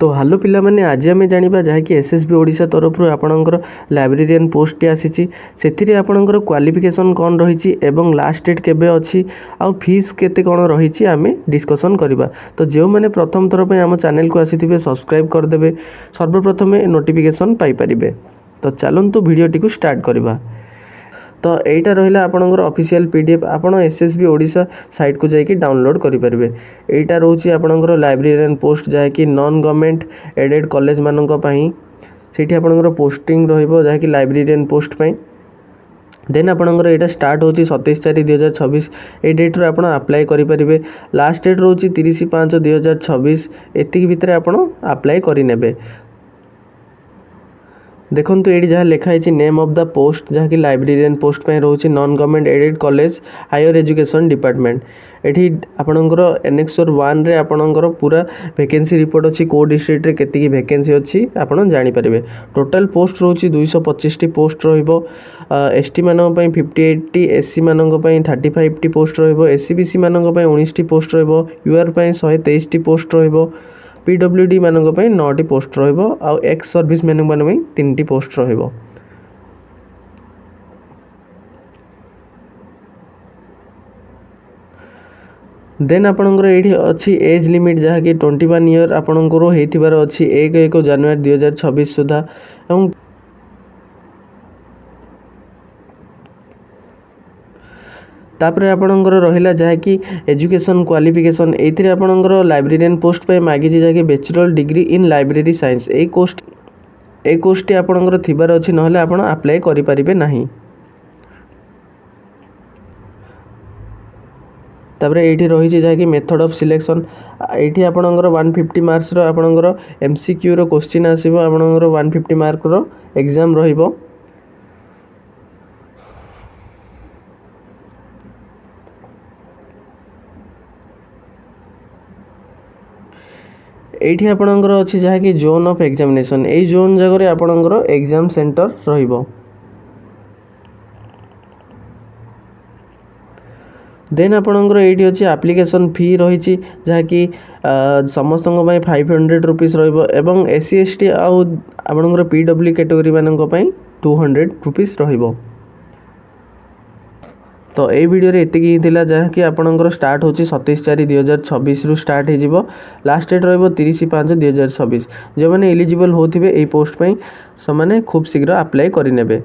तो हेलो पिला माने आज आम जाना जहाँकि एसएसबी ओडिशा तरफ आपणकर लाइब्रेरियन पोस्ट आसी से आपणकर क्वालिफिकेशन कौन रही एवं लास्ट डेट केबे अच्छी आउ फीस केते कौन रही आम डिस्कसन करवा। तो जो मैंने प्रथम थर पर आम चैनल को आसी सब्सक्राइब करदे सर्वप्रथम नोटिफिकेशन पाइपर। तो चलतु भिडियोटी को स्टार्ट करवा। तो यहीटा रहा आपणकर ऑफिशियल पीडीएफ आपण एसएसबी ओडिशा साइट को जाकि डाउनलोड करेंगे। यहीटा रोचे आपणकर लाइब्रेरियन पोस्ट जहाँकि नॉन गवर्नमेंट एडेड कॉलेज मानक से आपणकर पोस्टिंग रही लाइब्रेरियन पोस्ट पाई। देन आपणकर यहाँ स्टार्ट हो 27/4/2026 ये डेट्रे आप अप्लाई करेंगे। लास्ट डेट रोचे 30/5/2026 एति भितर आप अप्लाई करेंगे। देखो ये जहाँ लिखाई नेम ऑफ द पोस्ट जहाँकि लाइब्रेरियन पोस्ट पे रोचे non government aided college higher education department. ये आपणकर एनेक्सर 1 रे आपणकर पूरा वैकेंसी रिपोर्ट अच्छी कौ डिस्ट्रिक्ट रे केतिकी वैकेंसी अच्छी आपन जानि परिबे। टोटल पोस्ट रोची 225 टी पोस्ट रहिबो। एसटी मानक पई 58 टी, एससी मानक पई 35 टी पोस्ट रहिबो, एससीबीसी मानक पई 19 टी पोस्ट रहिबो, यूआर पई 123 टी पोस्ट रहिबो, पीडब्ल्यूडी मानक पई 9 टी पोस्ट रहिबो आउ एक्स सर्विस मैन मान पई 3 टी पोस्ट रहिबो। देन आपणकर ये अच्छी एज लिमिट जहाँकि 21 ईयर आपणकर होइथिबार अच्छी 1 जनवरी 2026 सुधा। एवं तापरे आपणकर रहिला जहाँकि एजुकेशन क्वालिफिकेशन एथिरे आपणकर लाइब्रेरियन पोस्ट पे मागी जहाँकि bachelor degree in library science A course आपणकर थिबार अछि नहले आपण अप्लाई करि परिबे नाही। तापरे एठी रही जहाँकि मेथड ऑफ सिलेक्शन एठी आपणकर 150 मार्क्स रो आपणकर एमसीक्यू रो क्वेश्चन आसीबो। आपणकर 150 मार्क रो एग्जाम रहिबो। एठी आपणकर अछि जहाँकि zone of examination AE zone जगह रे आपणकर एग्जाम सेंटर रहिबो। देन आपणकर एठी अछि एप्लिकेशन फी रही जहाँकि समस्त 500 रुपीस रहिबो एवं एससी एसटी आउ आपणकर पीडब्ल्यू कैटेगरी मानक पई 200 रुपीस रहिबो। तो ये वीडियो रे एतिकी ही थिला जहाँकि आपणकर स्टार्ट होची 27/4/2026 रु स्टार्ट हो लास्ट डेट रहिबो 30/5/2026। जो मैंने एलिजिबल होथिबे ए पोस्ट पई सो माने खूब शीघ्र अप्लाई करि नेबे।